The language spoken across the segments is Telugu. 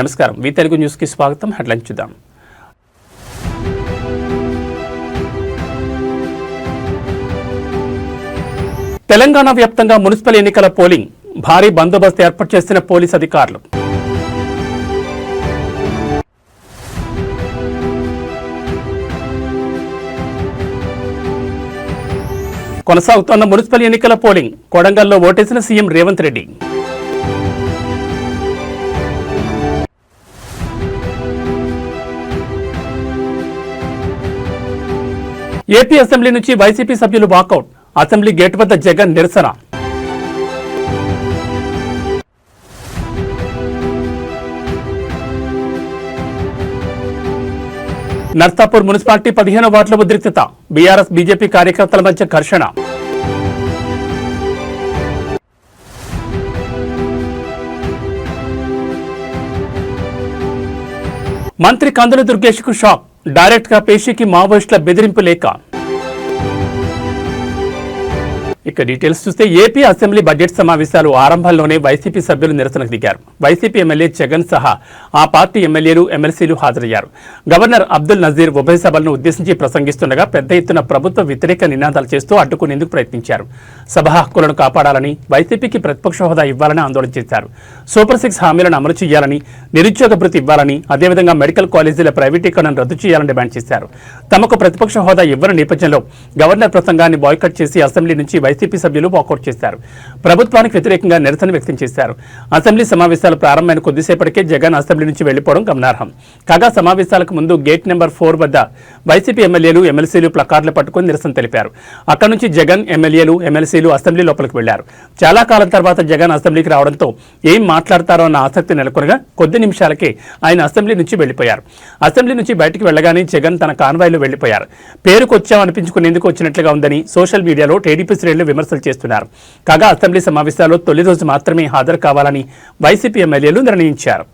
నమస్కారం, వి తెలుగు న్యూస్ కి స్వాగతం. హెడ్లైన్స్ చూద్దాం. తెలంగాణ వ్యాప్తంగా మున్సిపల్ ఎన్నికల పోలింగ్, భారీ బందోబస్తు ఏర్పాటు చేసిన పోలీస్ అధికారులు. కొనసాగుతున్న మున్సిపల్ ఎన్నికల పోలింగ్, కొడంగల్లో ఓటేసిన CM Revanth Reddy. AP assembly నుంచి వైసీపీ సభ్యులు వాకౌట్, అసెంబ్లీ గేట్ వద్ద జగన్ నిరసన. నర్సాపూర్ మున్సిపాలిటీ 15వ వార్డుల ఉద్రిక్తత, బీఆర్ఎస్ బీజేపీ కార్యకర్తల మధ్య ఘర్షణ. మంత్రి కందుల దుర్గేష్ కు షాక్, డైరెక్ట్ గా పేషీకి మావోయిస్టుల బెదిరింపు లేఖ. ఇక డీటెయిల్స్ చూస్తే ఏపీ అసెంబ్లీ బడ్జెట్ సమావేశాలు ఆరంభంలోనే వైసీపీ సభ్యులు నిరసనకు దిగారు. వైసీపీ ఎమ్మెల్యే జగన్ సహా ఆ పార్టీ ఎమ్మెల్యేలు, ఎమ్మెల్సీలు హాజరయ్యారు. గవర్నర్ అబ్దుల్ నజీర్ ఉభయ సభలను ఉద్దేశించి ప్రసంగిస్తుండగా పెద్ద ఎత్తున ప్రభుత్వ వ్యతిరేక నినాదాలు చేస్తూ అడ్డుకునేందుకు ప్రయత్నించారు. సభ హక్కులను కాపాడాలని, వైసీపీకి ప్రతిపక్ష హోదా ఇవ్వాలని ఆందోళన చేశారు. సూపర్ 6 హామీలను అమలు చేయాలని, నిరుద్యోగ భృతి ఇవ్వాలని, అదేవిధంగా మెడికల్ కాలేజీల ప్రైవేటీకరణను రద్దు చేయాలని డిమాండ్ చేశారు. తమకు ప్రతిపక్ష హోదా ఇవ్వని నేపథ్యంలో గవర్నర్ ప్రసంగాన్ని బాయ్కట్ చేసి అసెంబ్లీ నుంచి వైసీపీ సభ్యులు వాకౌట్ చేశారు. ప్రభుత్వానికి వ్యతిరేకంగా నిరసన వ్యక్తం చేశారు. అసెంబ్లీ సమావేశాలు ప్రారంభమైన కొద్దిసేపటికే జగన్ అసెంబ్లీ నుంచి వెళ్లిపోవడం గమనార్హం. కాగా సమావేశాలకు ముందు గేట్ నెంబర్ 4 వద్ద వైసీపీ ఎమ్మెల్యేలు, ఎమ్మెల్సీలు ప్లకార్డులు పట్టుకుని నిరసన తెలిపారు. అక్కడి నుంచి జగన్, ఎమ్మెల్యేలు, ఎమ్మెల్సీలు అసెంబ్లీ లోపలికి వెళ్లారు. చాలా కాలం తర్వాత జగన్ అసెంబ్లీకి రావడంతో ఏం మాట్లాడతారో అన్న ఆసక్తి నెలకొనగా కొద్ది నిమిషాలకే ఆయన అసెంబ్లీ నుంచి వెళ్లిపోయారు. అసెంబ్లీ నుంచి బయటికి వెళ్లగానే జగన్ తన కాన్వాయ్లో వెళ్లిపోయారు. పేరుకొచ్చామనిపించుకునేందుకు వచ్చినట్లుగా ఉందని సోషల్ మీడియాలో టీడీపీ శ్రేణులు విమర్శలు చేస్తున్నారు. కాగా అసెంబ్లీ సమావేశాల్లో తొలి రోజు మాత్రమే హాజరు కావాలని వైసీపీ ఎమ్మెల్యేలు నిర్ణయించారు.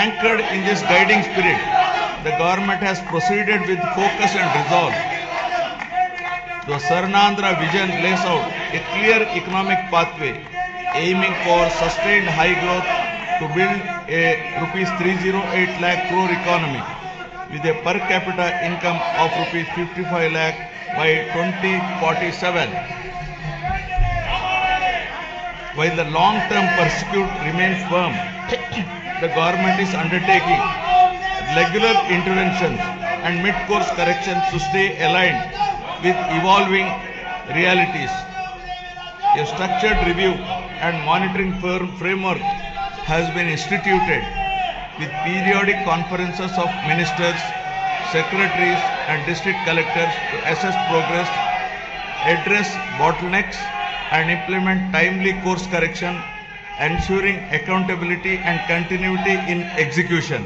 Anchored in this guiding spirit, the government has proceeded with focus and resolve. The Swarnandhra vision lays out a clear economic pathway aiming for sustained high growth to build a rupees 308 lakh crore economy with a per capita income of rupees 55 lakh by 2047. While the long-term pursuit remains firm, the government is undertaking regular interventions and mid-course corrections to stay aligned with evolving realities. A structured review and monitoring framework has been instituted with periodic conferences of ministers, secretaries and district collectors to assess progress, address bottlenecks and implement timely course correction, ensuring accountability and continuity in execution.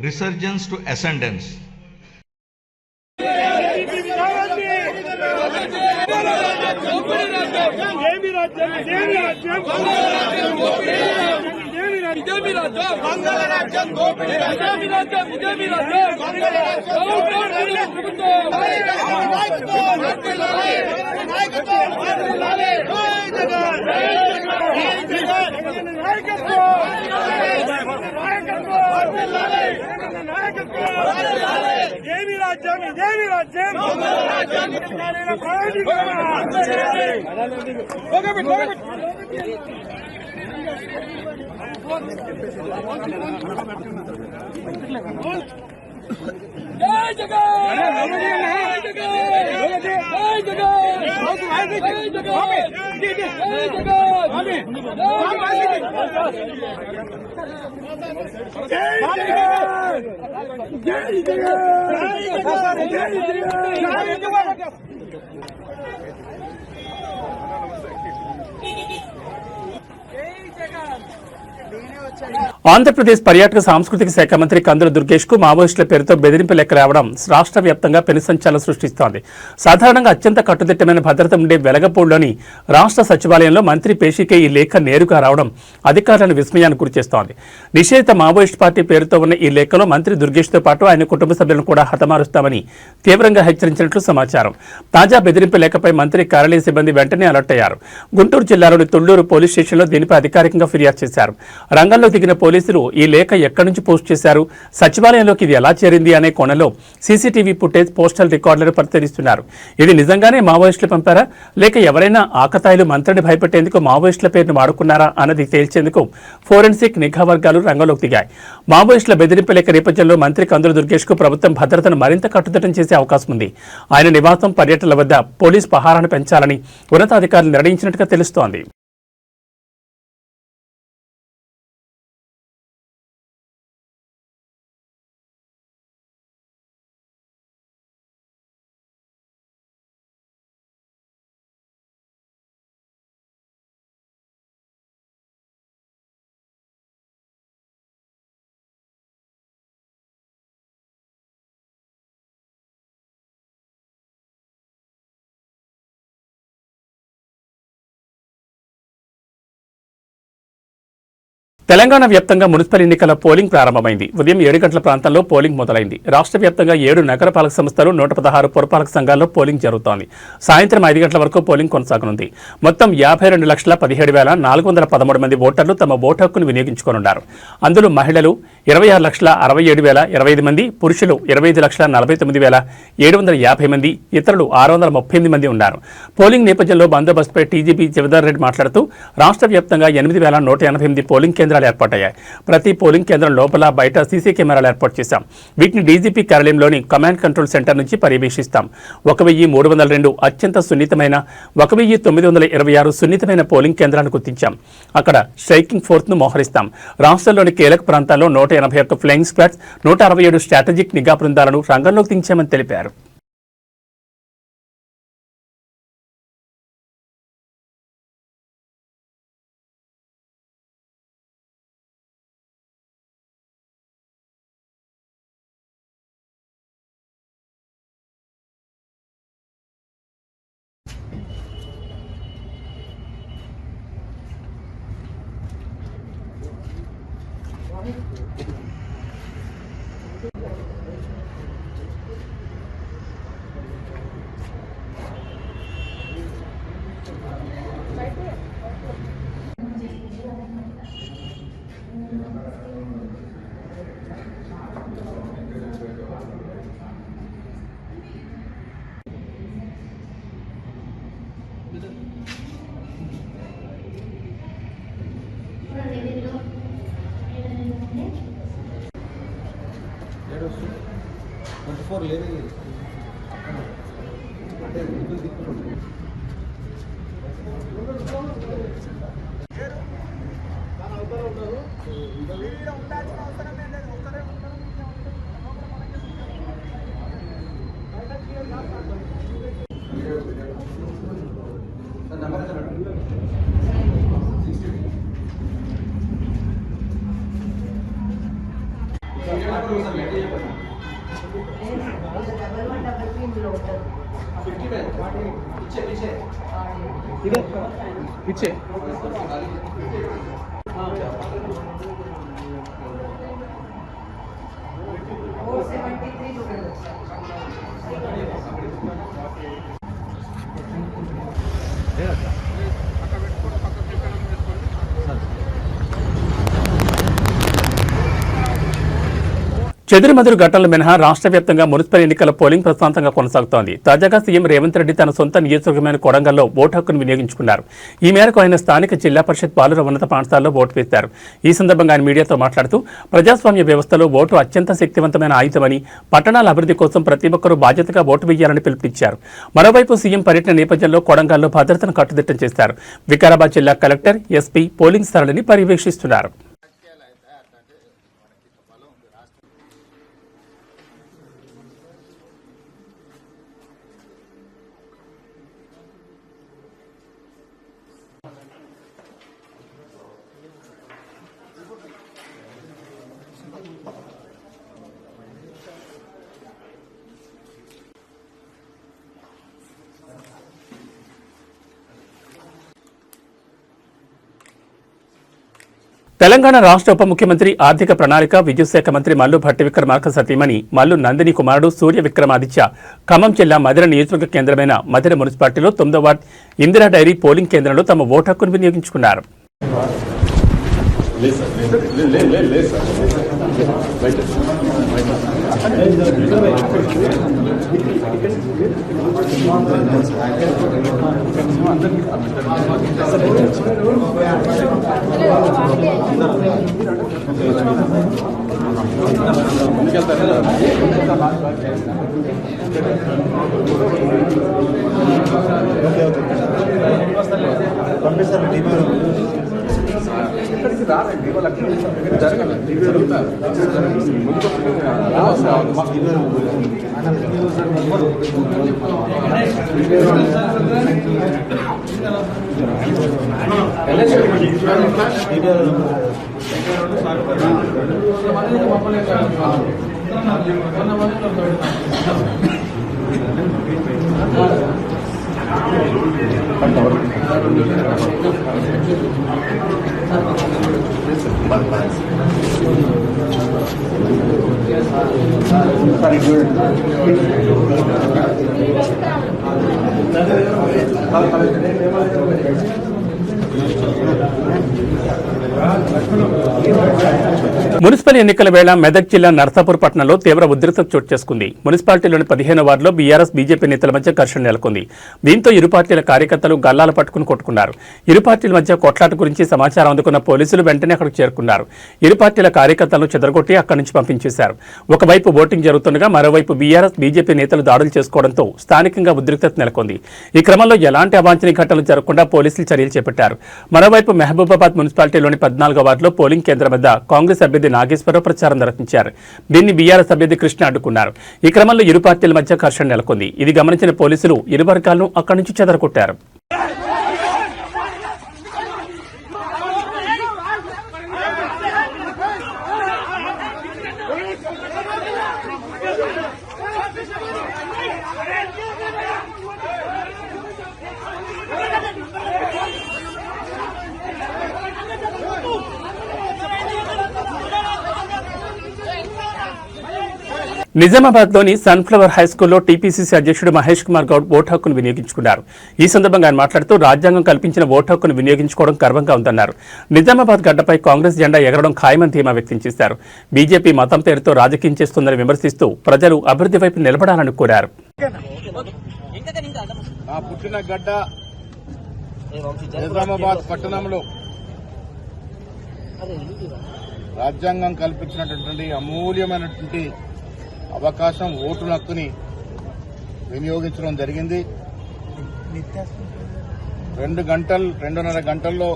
Resurgence to ascendance. Andhra Pradesh పర్యాటక సాంస్కృతిక శాఖ మంత్రి కందుల దుర్గేష్ కు మావోయిస్టుల పేరుతో బెదిరింపు లెక్క రావడం రాష్ట్ర వ్యాప్తంగా పెనుసంచలనం సృష్టిస్తోంది. సాధారణంగా అత్యంత కట్టుదిట్టమైన భద్రత ఉండే వెలగపూడిలోని రాష్ట్ర సచివాలయంలో మంత్రి పేషికే ఈ లేఖ నేరుగా రావడం అధికారులను విస్మయానికి గురిచేస్తోంది. నిషేధిత మావోయిస్ట్ పార్టీ పేరుతో ఉన్న ఈ లేఖలో మంత్రి దుర్గేష్తో పాటు ఆయన కుటుంబ సభ్యులను కూడా హతమారుస్తామని తీవ్రంగా హెచ్చరించినట్లు సమాచారం. తాజా బెదిరింపు లేఖపై మంత్రి కార్యాలయ సిబ్బంది వెంటనే అలర్ట్ అయ్యారు. గుంటూరు జిల్లాలోని తుళ్లూరు పోలీస్ స్టేషన్లో దీనిపై అధికారికంగా ఫిర్యాదు చేశారు. రంగంలో దిగిన పోలీసులు ఈ లేఖ ఎక్కడి నుంచి పోస్ట్ చేశారు, సచివాలయంలోకి ఇది ఎలా చేరింది అనే కోణంలో సీసీటీవీ ఫుటేజ్, పోస్టల్ రికార్డులను పరిశీలిస్తున్నారు. ఇది నిజంగానే మావోయిస్టులు పంపారా, లేక ఎవరైనా ఆకతాయిలు మంత్రిని భయపెట్టేందుకు మావోయిస్టుల పేరును వాడుకున్నారా అన్నది తేల్చేందుకు ఫోరెన్సిక్ నిఘా వర్గాలు రంగంలోకి దిగాయి. మావోయిస్టుల బెదిరింపు లేఖ నేపథ్యంలో మంత్రి కందుల దుర్గేష్ కు ప్రభుత్వం భద్రతను మరింత కట్టుదిట్టం చేసే అవకాశం ఉంది. ఆయన నివాసం, పర్యటనల వద్ద పోలీస్ పహారాను పెంచాలని ఉన్నతాధికారులు నిర్ణయించినట్టుగా తెలుస్తోంది. తెలంగాణ వ్యాప్తంగా మున్సిపల్ ఎన్నికల పోలింగ్ ప్రారంభమైంది. ఉదయం 7 గంటల ప్రాంతంలో పోలింగ్ మొదలైంది. రాష్ట్ర వ్యాప్తంగా 7 నగరపాలక సంస్థలు, 116 పురపాలక సంఘాల్లో పోలింగ్ జరుగుతోంది. సాయంత్రం 5 గంటల వరకు పోలింగ్ కొనసాగనుంది. మొత్తం 52,17,413 మంది ఓటర్లు తమ ఓటు హక్కును వినియోగించుకోనున్నారు. అందులో మహిళలు 26,67,025 మంది, పురుషులు 25,49,750 మంది, ఇతరులు 638 మంది ఉన్నారు. పోలింగ్ నేపథ్యంలో బందోబస్తుపై టీజీపీ జవదార్ రెడ్డి మాట్లాడుతూ రాష్ట్ర వ్యాప్తంగా 8,188 పోలింగ్ కేంద్రాలు ఏర్పాటయ్యాయి. ప్రతి పోలింగ్ కేంద్రం లోపల, బయట సీసీ కెమెరాలు ఏర్పాటు చేశాం. వీటిని డీజీపీ కార్యాలయంలోని కమాండ్ కంట్రోల్ సెంటర్ నుంచి పర్యవేక్షిస్తాం. 1,302 అత్యంత సున్నితమైన, 1,926 సున్నితమైన పోలింగ్ కేంద్రాలను గుర్తించాం. అక్కడ స్ట్రైకింగ్ ఫోర్స్ను మోహరిస్తాం. రాష్ట్రంలోని కీలక ప్రాంతాల్లో 181 ఫ్లయింగ్ స్క్వాడ్స్, 167 స్ట్రాటజిక్ నిఘా బృందాలను రంగంలోకి దించామని తెలిపారు. पीछे చెదురుమదురు ఘటనలు మినహా రాష్ట్ర వ్యాప్తంగా మున్సిపల్ ఎన్నికల పోలింగ్ ప్రశాంతంగా కొనసాగుతోంది. తాజాగా సీఎం రేవంత్ రెడ్డి తన సొంత నియోజకవర్గమైన కొడంగల్లో ఓటు హక్కును వినియోగించుకున్నారు. ఈ మేరకు ఆయన స్థానిక జిల్లా పరిషత్ బాలుర ఉన్నత పాఠశాలలో ఓటు వేశారు. ఈ సందర్భంగా ఆయన మీడియాతో మాట్లాడుతూ ప్రజాస్వామ్య వ్యవస్థలో ఓటు అత్యంత శక్తివంతమైన ఆయుధమని, పట్టణాల అభివృద్ధి కోసం ప్రతి ఒక్కరూ బాధ్యతగా ఓటు వేయాలని పిలుపునిచ్చారు. మరోవైపు సీఎం పర్యటన నేపథ్యంలో కొడంగల్లో భద్రతను కట్టుదిట్టం చేశారు. వికారాబాద్ జిల్లా కలెక్టర్, ఎస్పీ పోలింగ్ స్థలాన్ని పర్యవేక్షిస్తున్నారు. తెలంగాణ రాష్ట్ర ఉప ముఖ్యమంత్రి ఆర్థిక ప్రణాళిక విద్యుత్ శాఖ మంత్రి మల్లు భట్టి విక్రమార్క సతీమణి మల్లు నందిని కుమారుడు సూర్య విక్రమాదిత్య ఖమ్మం జిల్లా మధిర నియోజకవర్గ కేంద్రమైన మధిర మున్సిపాలిటీలో 9వ వార్డ్ ఇందిరా డైరీ పోలింగ్ కేంద్రంలో తమ ఓటు హక్కును వినియోగించుకున్నారు. ఇక్కడికి రారండి వాళ్ళు అక్కడ జరగండి జరుగుతారు. మున్సిపల్ ఎన్నికల వేళ మెదక్ జిల్లా నర్సాపూర్ పట్టణంలో తీవ్ర ఉద్రిక్తత చోటు చేసుకుంది. మున్సిపాలిటీలోని 15వ వార్డులో బీఆర్ఎస్ బీజేపీ నేతల మధ్య ఘర్షణ నెలకొంది. దీంతో ఇరు పార్టీల కార్యకర్తలు గల్లాలు పట్టుకుని కొట్టుకున్నారు. ఇరు పార్టీల మధ్య కొట్లాట గురించి సమాచారం అందుకున్న పోలీసులు వెంటనే అక్కడికి చేరుకున్నారు. ఇరు పార్టీల కార్యకర్తలను చెదరగొట్టి అక్కడి నుంచి పంపించేశారు. ఒకవైపు ఓటింగ్ జరుగుతుండగా మరోవైపు బీఆర్ఎస్ బీజేపీ నేతలు దాడులు చేసుకోవడంతో స్థానికంగా ఉద్రిక్తత నెలకొంది. ఈ క్రమంలో ఎలాంటి అవాంఛనీయ ఘటనలు జరగకుండా పోలీసులు చర్యలు చేపట్టారు. మరోవైపు మహబూబాబాద్ మున్సిపాలిటీలోని 14వ వార్డులో పోలింగ్ కేంద్రం వద్ద కాంగ్రెస్ అభ్యర్థి నాగేశ్వరరావు ప్రచారం నిర్వహించారు. దీన్ని బీఆర్ఎస్ అభ్యర్థి కృష్ణ అడ్డుకున్నారు. ఈ క్రమంలో ఇరు పార్టీల మధ్య ఘర్షణ నెలకొంది. ఇది గమనించిన పోలీసులు ఇరు వర్గాలను అక్కడి నుంచి చెదరగొట్టారు. నిజామాబాద్లోని సన్ఫ్లవర్ హైస్కూల్లో టీపీసీసీ అధ్యక్షుడు మహేష్ కుమార్ గౌడ్ ఓటు హక్కును వినియోగించుకున్నారు. ఈ సందర్భంగా ఆయన మాట్లాడుతూ రాజ్యాంగం కల్పించిన ఓటు హక్కును వినియోగించుకోవడం గర్వంగా ఉందన్నారు. నిజామాబాద్ గడ్డపై కాంగ్రెస్ జెండా ఎగరడం ఖాయమని ధీమా వ్యక్తం చేశారు. బీజేపీ మతం పేరుతో రాజకీయం చేస్తుందని విమర్శిస్తూ ప్రజలు అభివృద్ధి వైపు నిలబడాలని కోరారు. నిజామాబాద్ పట్టణంలో రాజ్యాంగం కల్పించినటువంటి అమూల్యమైనటువంటి అవకాశం ఓటు హక్కుని వినియోగించడం జరిగింది. 2.5 గంటల్లో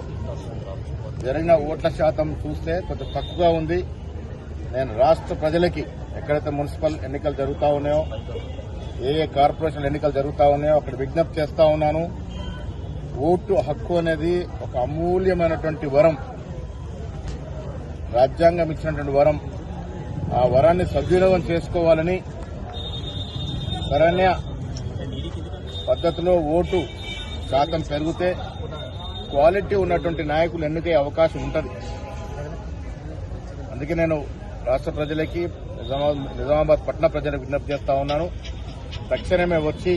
జరిగిన ఓట్ల శాతం చూస్తే కొంచెం తక్కువగా ఉంది. నేను రాష్ట్ర ప్రజలకి ఎక్కడైతే మున్సిపల్ ఎన్నికలు జరుగుతూ ఉన్నాయో, ఏ కార్పొరేషన్ ఎన్నికలు జరుగుతూ ఉన్నాయో అక్కడ విజ్ఞప్తి చేస్తా ఉన్నాను. ఓటు హక్కు అనేది ఒక అమూల్యమైనటువంటి వరం, రాజ్యాంగం ఇచ్చినటువంటి వరం. ఆ వరాన్ని సద్వినియోగం చేసుకోవాలని, సరైన పద్ధతిలో ఓటు శాతం పెరిగితే క్వాలిటీ ఉన్నటువంటి నాయకులు ఎన్నికే అవకాశం ఉంటుంది. అందుకే నేను రాష్ట్ర ప్రజలకి, నిజామాబాద్ పట్టణ ప్రజలకు విజ్ఞప్తి చేస్తా ఉన్నాను. తక్షణమే వచ్చి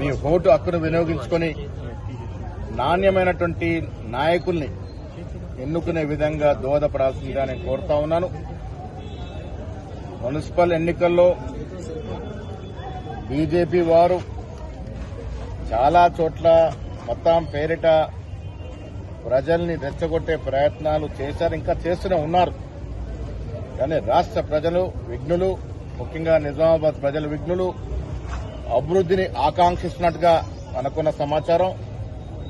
మీ ఓటు హక్కును వినియోగించుకొని నాణ్యమైనటువంటి నాయకుల్ని ఎన్నుకునే విధంగా దోహదపడాల్సిందిగా నేను కోరుతా ఉన్నాను. మున్సిపల్ ఎన్నికల్లో బీజేపీ వారు చాలా చోట్ల మతం పేరిట ప్రజల్ని రెచ్చగొట్టే ప్రయత్నాలు చేశారు, ఇంకా చేస్తూనే ఉన్నారు. కానీ రాష్ట్ర ప్రజలు విఘ్నులు, ముఖ్యంగా నిజామాబాద్ ప్రజల విఘ్నులు అభివృద్ధిని ఆకాంక్షిస్తున్నట్టుగా మనకున్న సమాచారం.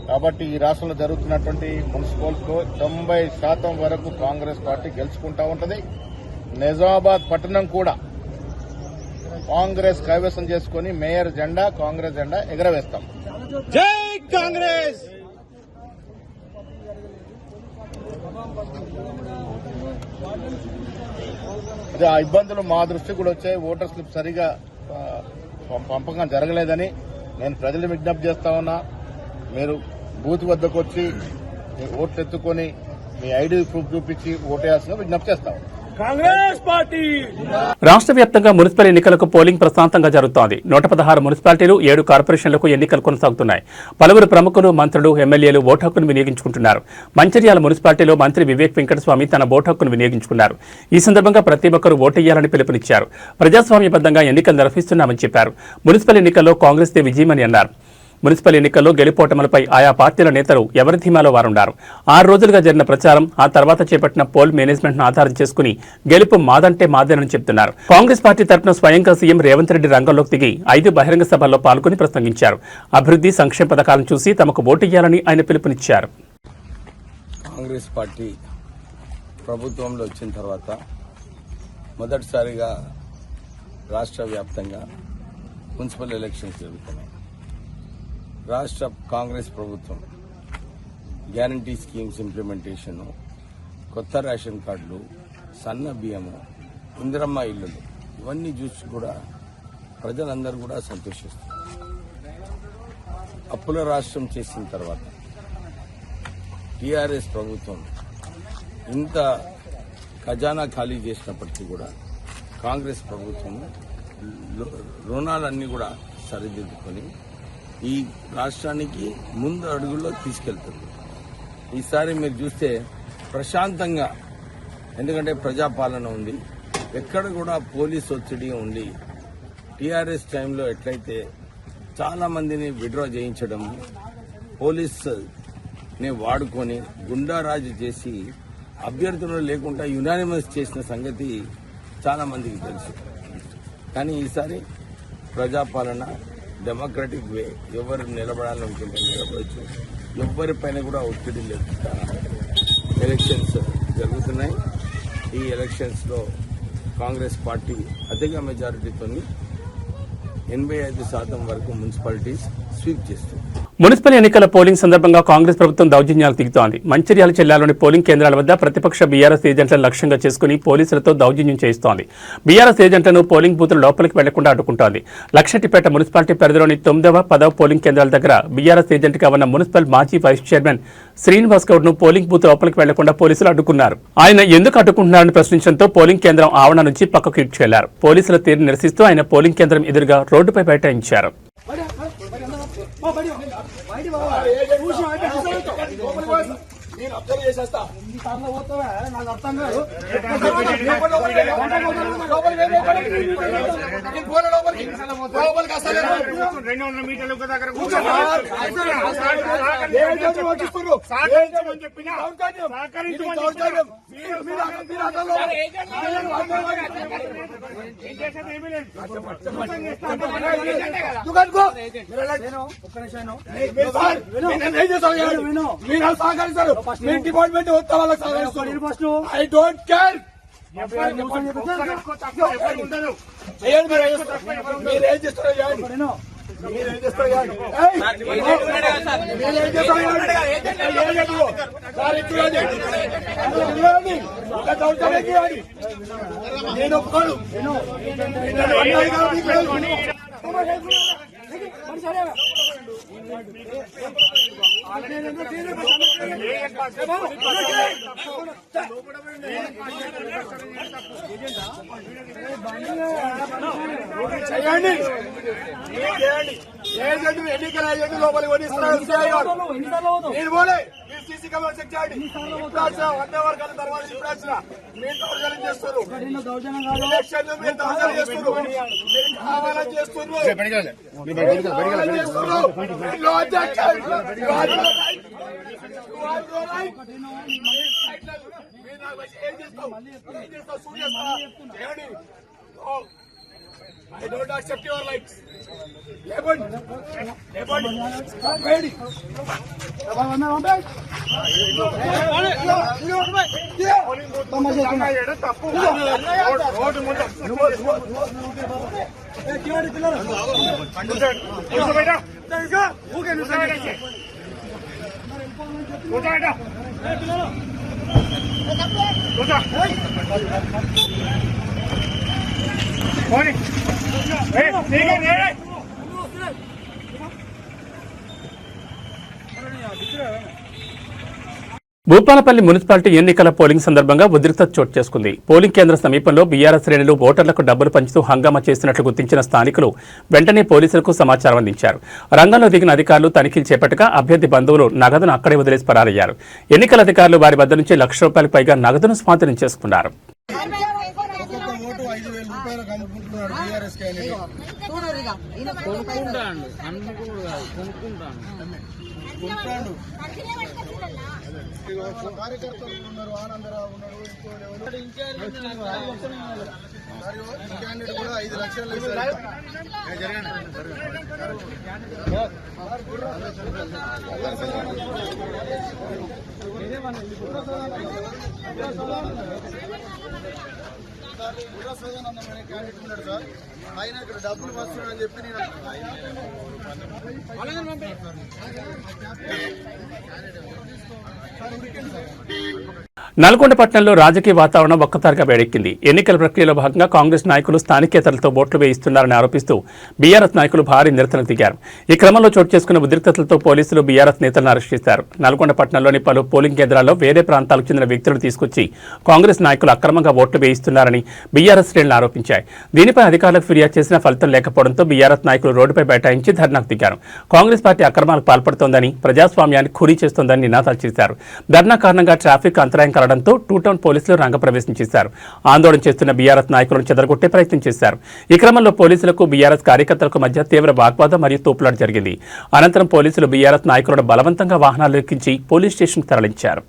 కాబట్టి ఈ రాష్ట్రంలో జరుగుతున్నటువంటి మున్సిపల్స్లో 90% వరకు కాంగ్రెస్ పార్టీ గెలుచుకుంటా ఉంటుంది. నిజామాబాద్ పట్టణం కూడా కాంగ్రెస్ కైవసం చేసుకుని మేయర్ జెండా, కాంగ్రెస్ జెండా ఎగరవేస్తాం. జై కాంగ్రెస్. అదే ఆ ఇబ్బందులు మా దృష్టికి కూడా వచ్చాయి. ఓటర్ స్లిప్ సరిగా పంపకం జరగలేదని నేను ప్రజలు విజ్ఞప్తి చేస్తా ఉన్నా. మీరు బూత్ వద్దకు వచ్చి ఓట్లు ఎత్తుకొని మీ ఐడి ప్రూఫ్ చూపించి ఓటేయాల్సిన విజ్ఞప్తి చేస్తాం. कांग्रेस पार्टी రాష్ట్ర వ్యాప్తంగా మున్సిపల్ ఎన్నికలకు పోలింగ్ ప్రశాంతంగా జరుగుతోంది. 116 మున్సిపాలిటీలు 7 కార్పొరేషన్లకు ఎన్నికలు కొనసాగుతున్నాయి. పలువురు ప్రముఖులు, మంత్రులు, ఎమ్మెల్యేలు ఓటు హక్కును వినియోగించుకుంటున్నారు. మంచిర్యాల మున్సిపాలిటీలో మంత్రి వివేక్ వెంకటస్వామి తన ఓటు హక్కును వినియోగించుకున్నారు. ఈ సందర్భంగా ప్రతి ఒక్కరూ ఓటేయాలని పిలుపునిచ్చారు. ప్రజాస్వామ్యబద్ధంగా ఎన్నికలు నిర్వహిస్తున్నామని చెప్పారు. మున్సిపల్ ఎన్నికల్లో కాంగ్రెస్దే విజయమని అన్నారు. మున్సిపల్ ఎన్నికల్లో గెలుపోటములపై ఆయా పార్టీల నేతలు ఎవరి ధీమాలో వారున్నారు. 6 రోజులుగా జరిగిన ప్రచారం, ఆ తర్వాత చేపట్టిన పోల్ మేనేజ్మెంట్ ను ఆధారం చేసుకుని గెలుపు మాదంటే మాదేనని చెబుతున్నారు. కాంగ్రెస్ పార్టీ తరఫున స్వయంగా సీఎం రేవంత్ రెడ్డి రంగంలోకి దిగి 5 బహిరంగ సభల్లో పాల్గొని ప్రసంగించారు. అభివృద్ధి, సంక్షేమ పథకాలను చూసి తమకు ఓటేయాలని ఆయన పిలుపునిచ్చారు. కాంగ్రెస్ పార్టీ ప్రభుత్వంలో వచ్చిన తర్వాత మొదటిసారిగా రాష్ట్ర వ్యాప్తంగా మున్సిపల్ ఎలక్షన్స్ జరుగుతున్నాయి. రాష్ట్ర కాంగ్రెస్ ప్రభుత్వం గ్యారంటీ స్కీమ్స్ ఇంప్లిమెంటేషన్, కొత్త రేషన్ కార్డులు, సన్న బియ్యము, ఇందిరమ్మ ఇళ్లు ఇవన్నీ చూసి కూడా ప్రజలందరూ కూడా సంతోషిస్తారు. అప్పుల రాష్ట్రం చేసిన తర్వాత టీఆర్ఎస్ ప్రభుత్వం ఇంత ఖజానా ఖాళీ చేసినప్పటికీ కూడా కాంగ్రెస్ ప్రభుత్వం రుణాలన్నీ కూడా సరిదిద్దుకొని ఈ రాష్ట్రానికి ముందు అడుగుల్లో తీసుకెళ్తుంది. ఈసారి మీరు చూస్తే ప్రశాంతంగా, ఎందుకంటే ప్రజాపాలన ఉంది, ఎక్కడ కూడా పోలీస్ ఒత్తిడి ఉండి టీఆర్ఎస్ టైంలో ఎట్లయితే చాలా మందిని విడ్రా చేయించడం, పోలీస్ని వాడుకొని గుండారాజు చేసి అభ్యర్థులు లేకుండా యునానిమస్ చేసిన సంగతి చాలా మందికి తెలుసు. కానీ ఈసారి ప్రజాపాలన డెమోక్రటిక్ వే, ఎవరు నిలబడాలనుకుంటే నిలబడచ్చు, ఎవరిపైన కూడా ఒత్తిడి లేకుండా ఎలక్షన్స్ జరుగుతున్నాయి. ఈ ఎలక్షన్స్లో కాంగ్రెస్ పార్టీ అధిక మెజారిటీతో 85% వరకు మున్సిపాలిటీస్ స్వీప్ చేస్తుంది. మున్సిపల్ ఎన్నికల పోలింగ్ సందర్భంగా కాంగ్రెస్ ప్రభుత్వం దౌర్జన్యాలు దిగుతోంది. మంచిర్యాల జిల్లాలోని పోలింగ్ కేంద్రాల వద్ద ప్రతిపక్ష బీఆర్ఎస్ ఏజెంట్లను లక్ష్యంగా చేసుకుని పోలీసులతో దౌర్జన్యం చేస్తోంది. బీఆర్ఎస్ ఏజెంట్లను పోలింగ్ బూతుల లోపలికి వెళ్లకుండా అడ్డుకుంటోంది. లక్షెట్టిపేట మున్సిపాలిటీ పరిధిలోని 9వ, 10వ పోలింగ్ కేంద్రాల దగ్గర బీఆర్ఎస్ ఏజెంట్గా ఉన్న మున్సిపల్ మాజీ వైస్ చైర్మన్ శ్రీనివాస్ గౌడ్ ను పోలింగ్ బూత్ లోపలికి వెళ్లకుండా పోలీసులు అడ్డుకున్నారు. ఆయన ఎందుకు అడ్డుకుంటున్నారని ప్రశ్నించడంతో పోలింగ్ కేంద్రం ఆవరణ నుంచి పక్కకు ఇడ్చుకెళ్లారు. పోలీసుల తీరును నిరసిస్తూ ఆయన పోలింగ్ కేంద్రం ఎదురుగా రోడ్డుపై బైఠాయించారు. నేను అబ్జర్వ్ చేసేస్తా. నాకు అర్థం కాదు. 200 మీటర్ల దగ్గర సహకరిస్తారు. మీరు డిపార్ట్మెంట్ వస్తా వాళ్ళకి సహకరిస్తారు. I don't care. మీరేం చేస్తారో మీరేం చేస్తారో నేను ఒప్పుకోను. చేయండి, ఏజెంట్ ఎన్నికల ఏజెంట్ లోపలికి వదిలిస్తున్నారు. నేను పోలే, మీరు సీసీ కెమెరా చెక్ చేయండి. ఇప్పుడు వచ్చిన 100 వర్గాల తర్వాత ఇప్పుడు వచ్చిన మీరు దౌర్జన్యం చేస్తారు. ఎలక్షన్ మీరు దౌర్జన్యం చేస్తారు. మీరు కావాలని చేస్తున్నారు. I don't accept your likes. Bhupalpally municipality ఎన్నికల పోలింగ్ సందర్భంగా ఉద్రిక్తత చోటు చేసుకుంది. పోలింగ్ కేంద్ర సమీపంలో బీఆర్ఎస్ శ్రేణులు ఓటర్లకు డబ్బులు పంచుతూ హంగామా చేస్తున్నట్లు గుర్తించిన స్థానికులు వెంటనే పోలీసులకు సమాచారం అందించారు. రంగంలో దిగిన అధికారులు తనిఖీలు చేపట్టగా అభ్యర్థి బంధువులు నగదును అక్కడే వదిలేసి పరారయ్యారు. ఎన్నికల అధికారులు వారి వద్ద నుంచి ₹1,00,000 పైగా నగదును స్వాధీనం చేసుకున్నారు. ఆయన ఇక్కడ డబ్బులు వస్తున్నాడని చెప్పి నల్గొండ పట్టణంలో రాజకీయ వాతావరణం ఒక్కసారిగా వేడెక్కింది. ఎన్నికల ప్రక్రియలో భాగంగా కాంగ్రెస్ నాయకులు స్థానికేతరులతో ఓట్లు వేయిస్తున్నారని ఆరోపిస్తూ బీఆర్ఎస్ నాయకులు భారీ నిరసనకు దిగారు. ఈ క్రమంలో చోటు చేసుకున్న ఉద్రిక్తతలతో పోలీసులు బీఆర్ఎస్ నేతలను అరెస్ట్ చేశారు. నల్గొండ పట్టణంలోని పలు పోలింగ్ కేంద్రాల్లో వేరే ప్రాంతాలకు చెందిన వ్యక్తులను తీసుకొచ్చి కాంగ్రెస్ నాయకులు అక్రమంగా ఓట్లు వేయిస్తున్నారని బీఆర్ఎస్ శ్రేణులు ఆరోపించాయి. దీనిపై అధికారులకు ఫిర్యాదు చేసినా ఫలితం లేకపోవడంతో బీఆర్ఎస్ నాయకులు రోడ్డుపై బైఠాయించి ధర్నాకు దిగారు. కాంగ్రెస్ పార్టీ అక్రమాలకు పాల్పడుతోందని, ప్రజాస్వామ్యాన్ని ఖూనీ చేస్తోందని నినాదాలు చేశారు. ధర్నా కారణంగా ట్రాఫిక్ అంతరాయం కలగడంతో టూటౌన్ పోలీసులు రంగప్రవేశం చేశారు. ఆందోళన చేస్తున్న బీఆర్ఎస్ నాయకులను చెదరగొట్టే ప్రయత్నం చేశారు. ఈ క్రమంలో పోలీసులకు బీఆర్ఎస్ కార్యకర్తలకు మధ్య తీవ్ర వాగ్వాదం మరియు తోపులాట జరిగింది. అనంతరం పోలీసులు బీఆర్ఎస్ నాయకులను బలవంతంగా వాహనాలు ఎక్కించి పోలీస్ స్టేషన్కు తరలించారు.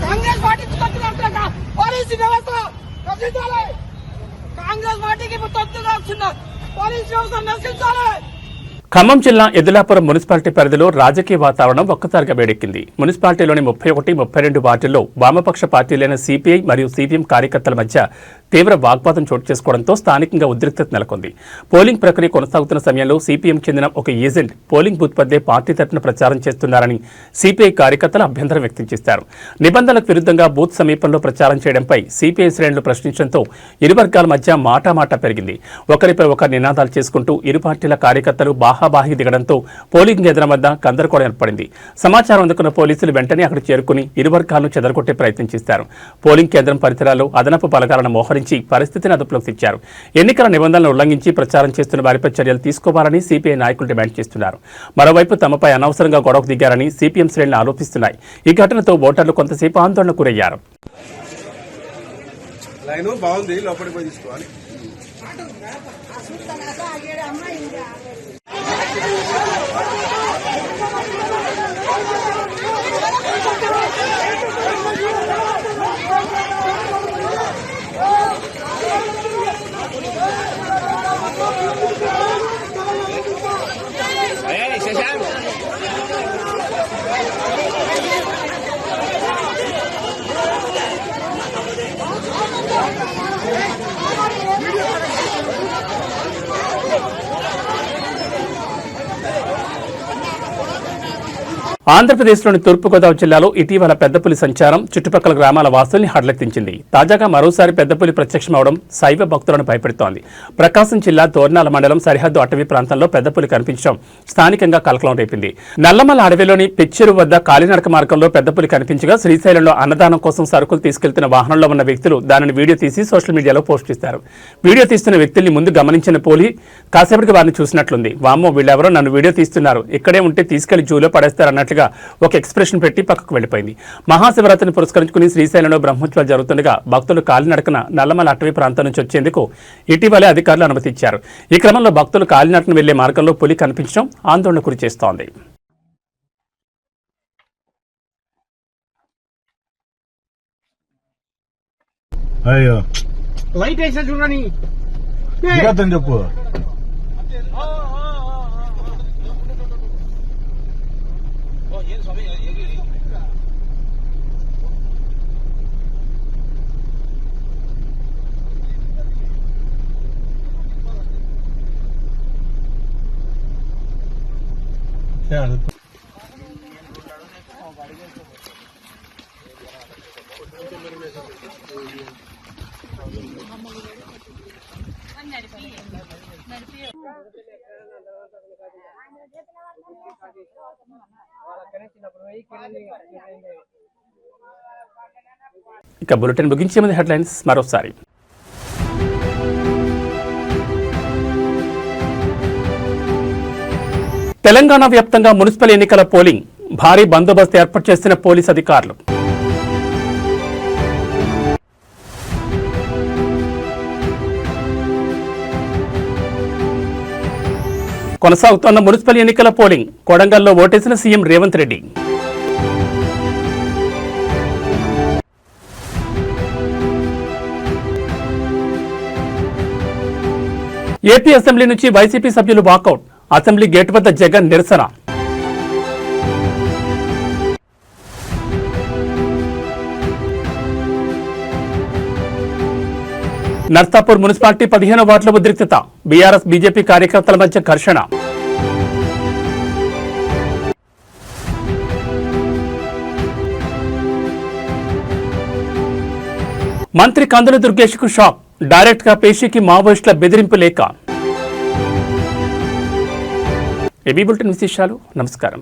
కాంగ్రెస్ పార్టీకి తొత్తుగా పోలీసు వ్యవస్థ రక్షించాలి. కాంగ్రెస్ పార్టీకి తొత్తుగా వస్తున్న పోలీసు వ్యవస్థ నశించాలి. ఖమ్మం జిల్లా ఎద్దులాపురం మున్సిపాలిటీ పరిధిలో రాజకీయ వాతావరణం ఒక్కసారిగా వేడెక్కింది. మున్సిపాలిటీలోని 31, 32 వార్డుల్లో వామపక్ష పార్టీలైన సిపిఐ మరియు సిపిఎం కార్యకర్తల మధ్య తీవ్ర వాగ్వాదం చోటు చేసుకోవడంతో స్థానికంగా ఉద్రిక్తత నెలకొంది. పోలింగ్ ప్రక్రియ కొనసాగుతున్న సమయంలో సిపిఎం చెందిన ఒక ఏజెంట్ పోలింగ్ బూత్ వద్దే పార్టీ తరఫున ప్రచారం చేస్తున్నారని సిపిఐ కార్యకర్తలు అభ్యంతరం వ్యక్తం చేశారు. నిబంధనలకు విరుద్ధంగా బూత్ సమీపంలో ప్రచారం చేయడంపై సిపిఐ శ్రేణులు ప్రశ్నించడంతో ఇరు వర్గాల మధ్య మాటామాటా పెరిగింది. ఒకరిపై ఒకరు నినాదాలు చేసుకుంటూ ఇరు పార్టీల కార్యకర్తలు బాహాబాహి దిగడంతో పోలింగ్ కేంద్రం వద్ద గందరగోళం ఏర్పడింది. సమాచారం అందుకున్న పోలీసులు వెంటనే అక్కడ చేరుకుని ఇరు వర్గాలను చెదరగొట్టే ప్రయత్నం చేశారు. పోలింగ్ కేంద్రం పరిసరాల్లో అదనపు బలగాలను మోహరించి పరిస్థితిని అదుపులోకి తెచ్చారు. ఎన్నికల నిబంధనలను ఉల్లంఘించి ప్రచారం చేస్తున్న వారిపై చర్యలు తీసుకోవాలని సిపిఐ నాయకులు డిమాండ్ చేస్తున్నారు. మరోవైపు తమపై అనవసరంగా గొడవకు దిగారని సిపిఎం శ్రేణులు ఆరోపిస్తున్నాయి. ఈ ఘటనతో ఓటర్లు కొంతసేపు ఆందోళనకు గురయ్యారు. బాగుంది, లోపలికి పోయి తీసుకోవాలి. ఆంధ్రప్రదేశ్లోని తూర్పుగోదావరి జిల్లాలో ఇటీవల పెద్దపులి సంచారం చుట్టుపక్కల గ్రామాల వాసుల్ని హడలెత్తించింది. తాజాగా మరోసారి పెద్దపులి ప్రత్యక్షమవడం శైవ భక్తులను భయపెడుతోంది. ప్రకాశం జిల్లా తోర్నాల మండలం సరిహద్దు అటవీ ప్రాంతంలో పెద్దపులి కనిపించడం స్థానికంగా కలకలం రేపింది. నల్లమల అడవిలోని పిచ్చెరు వద్ద కాలినడక మార్గంలో పెద్దపులి కనిపించగా శ్రీశైలంలో అన్నదానం కోసం సరుకులు తీసుకెళ్తున్న వాహనంలో ఉన్న వ్యక్తులు దానిని వీడియో తీసి సోషల్ మీడియాలో పోస్ట్ చేశారు. వీడియో తీస్తున్న వ్యక్తుల్ని ముందు గమనించిన పోలీ కాసేపటికి వారిని చూసినట్లుంది. వామ్మో, వీళ్ళెవరో నన్ను వీడియో తీస్తున్నారు, ఇక్కడే ఉంటే తీసుకెళ్లి జూలో పడేస్తారన్నట్లుగా ఒక ఎక్స్ప్రెషన్ పెట్టి పక్కకు వెళ్లిపోయింది. మహాశివరాత్రిని పురస్కరించుకుని శ్రీశైలంలో బ్రహ్మోత్సవాలు జరుగుతుండగా భక్తులు కాలినడకన నల్లమల అటవీ ప్రాంతం నుంచి వచ్చేందుకు ఇటీవలే అధికారులు అనుమతి ఇచ్చారు. ఈ క్రమంలో భక్తులు కాలినడకన వెళ్లే మార్గంలో పులి కనిపించడం ఆందోళన గురి చేస్తోంది. అయ్యో లైట్ వేసా చూడని చెప్పు. ఇక బులెటిన్ ముగించే ముందు హెడ్లైన్స్ మరోసారి. తెలంగాణ వ్యాప్తంగా మున్సిపల్ ఎన్నికల పోలింగ్, భారీ బందోబస్తు ఏర్పాటు చేసిన పోలీసు అధికారులు. కొనసాగుతోన్న మున్సిపల్ ఎన్నికల పోలింగ్, కొడంగల్లో ఓటేసిన CM Revanth Reddy. AP assembly నుంచి వైసీపీ సభ్యులు వాకౌట్, అసెంబ్లీ గేట్ వద్ద జగన్ నిరసన. నర్సాపూర్ మున్సిపాలిటీ 15వ వార్డులో ఉద్రిక్తత, బీఆర్ఎస్ బీజేపీ కార్యకర్తల మధ్య ఘర్షణ. మంత్రి కందుల దుర్గేష్ కు షాక్, డైరెక్ట్ గా పేషీకి మావోయిస్టుల బెదిరింపు లేఖ. ఏబీ బులెటిన్ విశేషాలు. నమస్కారం.